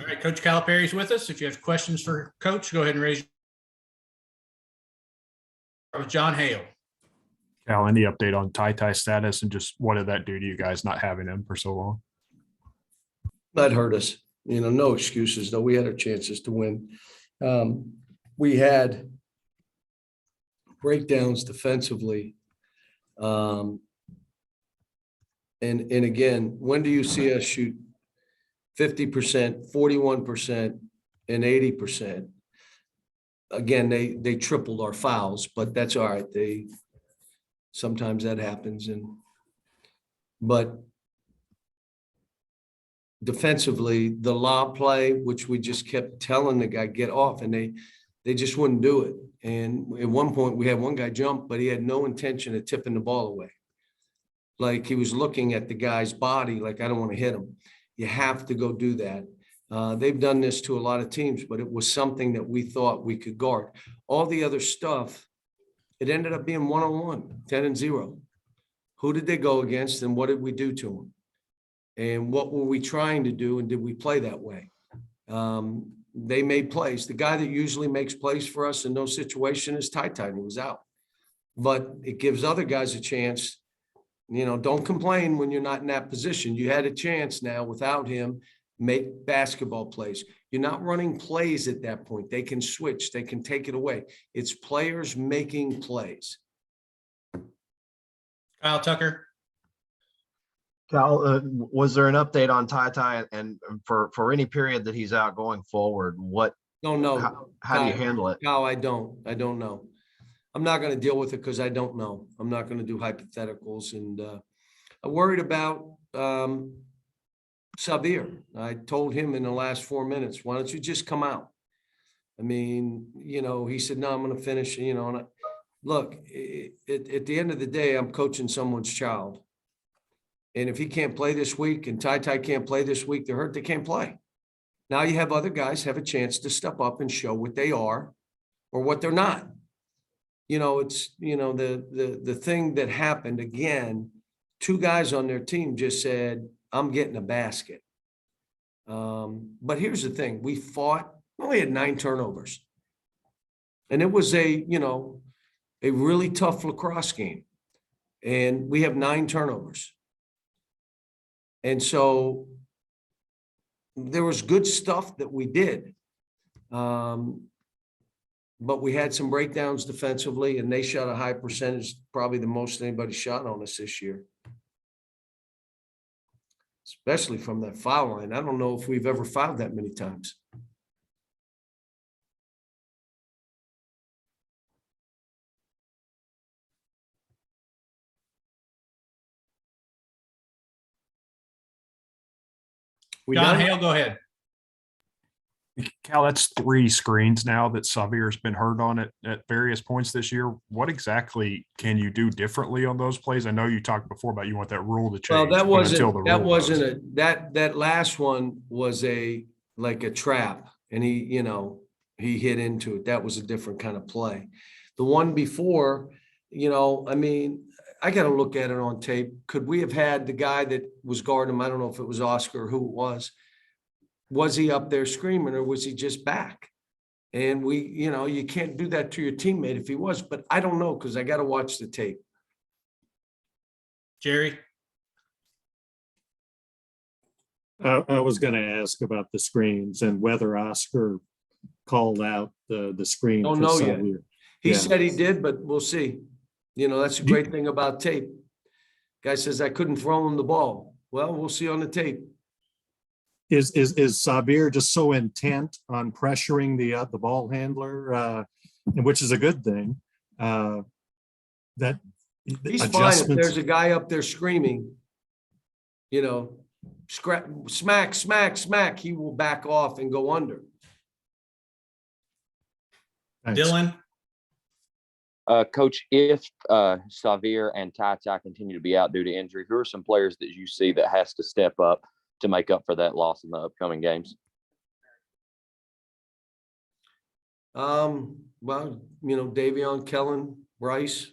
All right, Coach Calipari is with us. If you have questions for Coach, go ahead and raise with John Hale. Cal, any update on Ty status and just what did that do to you guys not having him for so long? That hurt us. No excuses, though. We had our chances to win. We had breakdowns defensively. And again, when do you see us shoot 50%, 41%, and 80%? Again, they tripled our fouls, but that's all right. Sometimes that happens. But defensively, the lob play, which we just kept telling the guy, get off, and they just wouldn't do it. And at one point we had one guy jump, but he had no intention of tipping the ball away. Like he was looking at the guy's body, like, I don't want to hit him. You have to go do that. They've done this to a lot of teams, but it was something that we thought we could guard. All the other stuff, it ended up being 1-on-1, 10-0. Who did they go against and what did we do to them? And what were we trying to do, and did we play that way? They made plays. The guy that usually makes plays for us in those situations is Ty, and he was out. But it gives other guys a chance. Don't complain when you're not in that position. You had a chance now without him, make basketball plays. You're not running plays at that point. They can switch. They can take it away. It's players making plays. Kyle Tucker. Cal, was there an update on Ty and for any period that he's out going forward? Don't know. How do you handle it? No, I don't know. I'm not going to deal with it because I don't know. I'm not going to do hypotheticals. And I'm worried about Xavier. I told him in the last 4 minutes, why don't you just come out? I mean, he said, no, I'm going to finish, and look, at the end of the day, I'm coaching someone's child. And if he can't play this week and Ty can't play this week, they're hurt, they can't play. Now you have other guys have a chance to step up and show what they are or what they're not. It's, the thing that happened again, 2 guys on their team just said, I'm getting a basket. But here's the thing. We only had 9 turnovers. And it was a really tough lacrosse game. And we have 9 turnovers. And so there was good stuff that we did. But we had some breakdowns defensively, and they shot a high percentage, probably the most anybody shot on us this year. Especially from that foul line. I don't know if we've ever fouled that many times. John Hale, go ahead. Cal, that's 3 screens now that Xavier's been hurt on at various points this year. What exactly can you do differently on those plays? I know you talked before about you want that rule to change. Well, that last one was like a trap, and he hit into it. That was a different kind of play. The one before, I mean, I got to look at it on tape. Could we have had the guy that was guarding him? I don't know if it was Oscar or who it was. Was he up there screaming, or was he just back? And you can't do that to your teammate if he was, but I don't know because I got to watch the tape. Jerry. I was going to ask about the screens and whether Oscar called out the screen. Don't know yet. He said he did, but we'll see. That's a great thing about tape. Guy says I couldn't throw him the ball. Well, we'll see on the tape. Is Xavier just so intent on pressuring the ball handler, which is a good thing, that he's fine if there's a guy up there screaming, smack, smack, smack, he will back off and go under. Thanks. Dylan. Coach, if Xavier and Ty continue to be out due to injury, who are some players that you see that has to step up to make up for that loss in the upcoming games? Well, Davion, Kellen, Bryce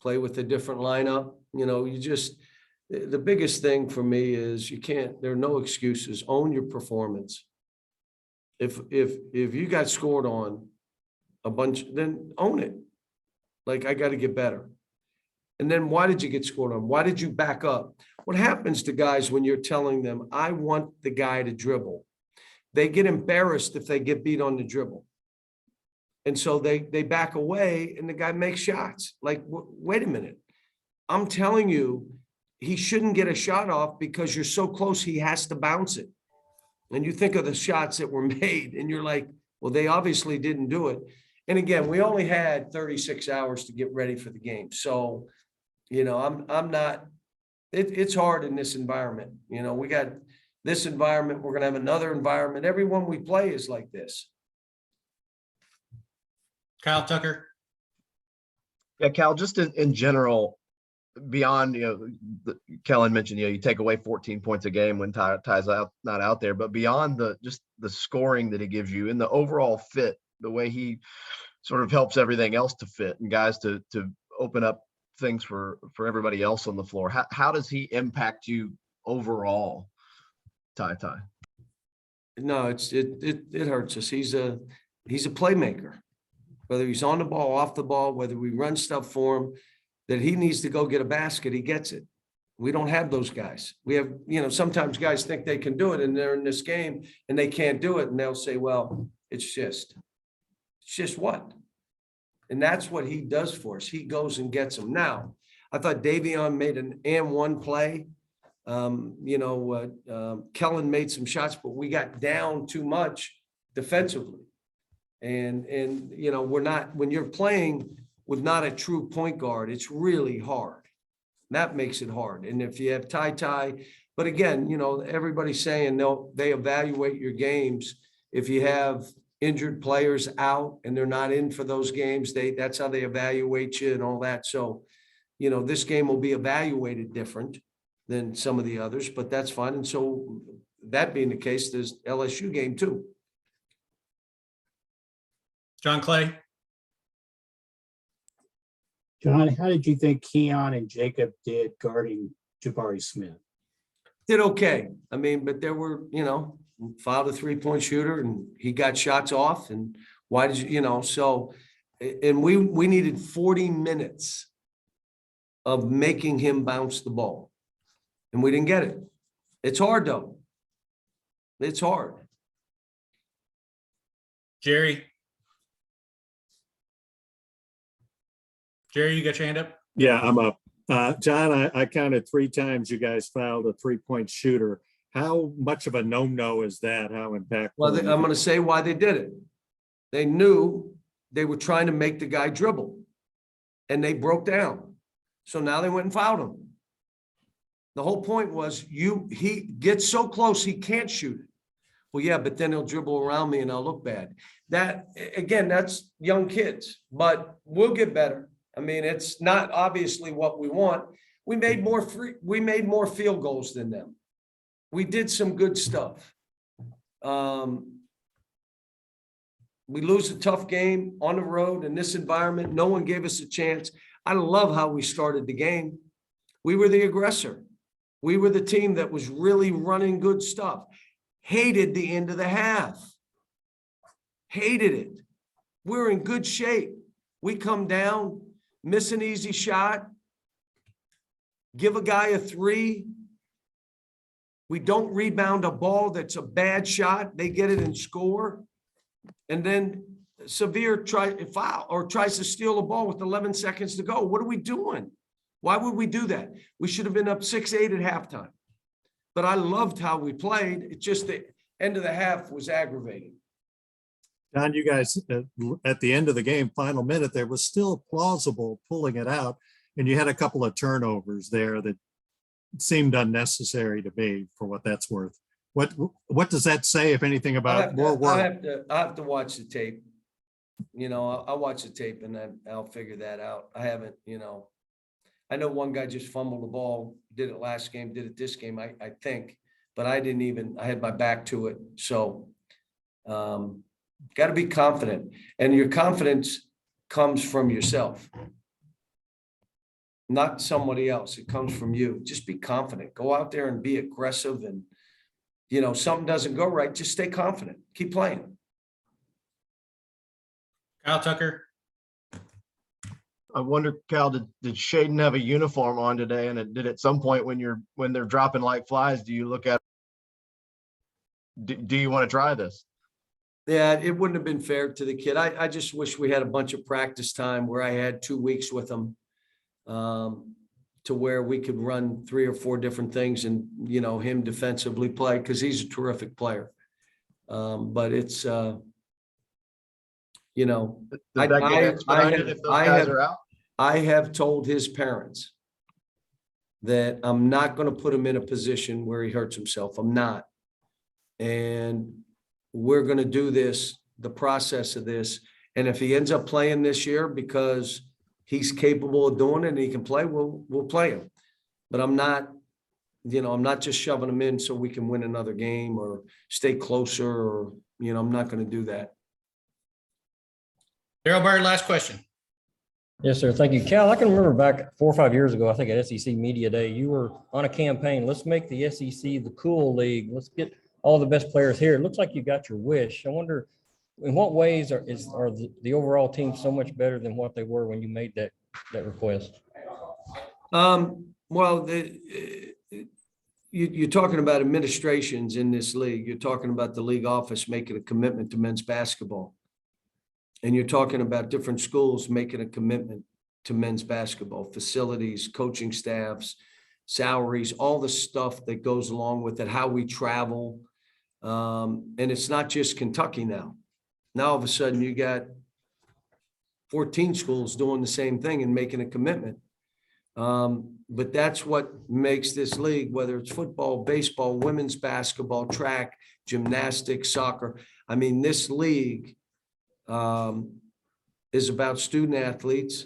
play with a different lineup. The biggest thing for me is there are no excuses. Own your performance. If you got scored on a bunch, then own it. Like, I got to get better. And then why did you get scored on? Why did you back up? What happens to guys when you're telling them, I want the guy to dribble? They get embarrassed if they get beat on the dribble. And so they back away and the guy makes shots. Like, wait a minute. I'm telling you, he shouldn't get a shot off because you're so close, he has to bounce it. And you think of the shots that were made and you're like, well, they obviously didn't do it. And again, we only had 36 hours to get ready for the game. So, you know, I'm not, it's hard in this environment. You know, we got this environment, we're going to have another environment. Everyone we play is like this. Kyle Tucker. Yeah, Cal, just in general, beyond, Kellen mentioned, you take away 14 points a game when Ty's not out there, but beyond the scoring that he gives you and the overall fit, the way he sort of helps everything else to fit and guys to open up things for everybody else on the floor. How does he impact you overall, Ty? No, it hurts us. He's a playmaker, whether he's on the ball, off the ball, whether we run stuff for him, that he needs to go get a basket, he gets it. We don't have those guys. We have, sometimes guys think they can do it and they're in this game and they can't do it. And they'll say, well, it's just what? And that's what he does for us. He goes and gets them. Now, I thought Davion made an and one play. Kellen made some shots, but we got down too much defensively. And we're not, when you're playing with not a true point guard, it's really hard. That makes it hard. And if you have Ty, but again, everybody's saying they evaluate your games. If you have injured players out and they're not in for those games, that's how they evaluate you and all that. So, this game will be evaluated different than some of the others, but that's fine. And so that being the case, there's LSU game too. John Clay. John, how did you think Keon and Jacob did guarding Jabari Smith? Did okay. I mean, but there were, fouled a 3-point shooter and he got shots off. And why did so, and we needed 40 minutes of making him bounce the ball. And we didn't get it. It's hard though. It's hard. Jerry, you got your hand up? Yeah, I'm up. John, I counted 3 times you guys fouled a 3-point shooter. How much of a no-no is that? How impactful? Well, I'm going to say why they did it. They knew they were trying to make the guy dribble and they broke down. So now they went and fouled him. The whole point was he gets so close, he can't shoot it. Well, yeah, but then he'll dribble around me and I'll look bad. That, again, that's young kids, but we'll get better. I mean, it's not obviously what we want. We made more field goals than them. We did some good stuff. We lose a tough game on the road in this environment. No one gave us a chance. I love how we started the game. We were the aggressor. We were the team that was really running good stuff. Hated the end of the half. Hated it. We're in good shape. We come down, miss an easy shot, give a guy a 3. We don't rebound a ball that's a bad shot. They get it and score. And then Severe tries to steal the ball with 11 seconds to go. What are we doing? Why would we do that? We should have been up 6-8 at halftime. But I loved how we played. It's just the end of the half was aggravating. John, you guys, at the end of the game, final minute, there was still plausible pulling it out. And you had a couple of turnovers there that seemed unnecessary to me for what that's worth. What does that say, if anything, about more work? I have to watch the tape. I'll watch the tape and then I'll figure that out. I haven't, I know one guy just fumbled the ball, did it last game, did it this game, I think, but I had my back to it. So got to be confident, and your confidence comes from yourself, not somebody else. It comes from you. Just be confident. Go out there and be aggressive and, something doesn't go right, just stay confident, keep playing. Kyle Tucker. I wonder, Cal, did Shayden have a uniform on today? And it did at some point when they're dropping like flies, do you look at, do you want to try this? Yeah, it wouldn't have been fair to the kid. I just wish we had a bunch of practice time where I had 2 weeks with him, to where we could run 3 or 4 different things and, him defensively play, because he's a terrific player. But it's, Does that get expedited if those guys are out? I have told his parents that I'm not going to put him in a position where he hurts himself. I'm not. And we're going to do this, the process of this. And if he ends up playing this year because he's capable of doing it and he can play, we'll play him. But I'm not just shoving him in so we can win another game or stay closer, or, I'm not going to do that. Daryl Bird, last question. Yes, sir. Thank you. Cal, I can remember back 4 or 5 years ago, I think at SEC Media Day, you were on a campaign. Let's make the SEC the cool league. Let's get all the best players here. It looks like you got your wish. I wonder, in what ways are the overall team so much better than what they were when you made that request? Well, you're talking about administrations in this league. You're talking about the league office making a commitment to men's basketball. And you're talking about different schools making a commitment to men's basketball, facilities, coaching staffs, salaries, all the stuff that goes along with it, how we travel. And it's not just Kentucky now. Now, all of a sudden, you got 14 schools doing the same thing and making a commitment. But that's what makes this league, whether it's football, baseball, women's basketball, track, gymnastics, soccer. I mean, this league is about student athletes.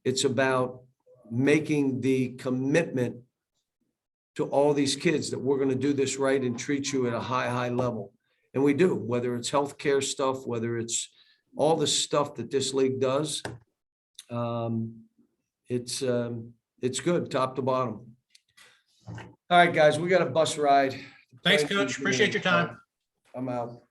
It's about making the commitment to all these kids that we're going to do this right and treat you at a high level. And we do, whether it's healthcare stuff, whether it's all the stuff that this league does. It's good, top to bottom. All right, guys, we got a bus ride. Thanks, Coach. Appreciate your time. I'm out.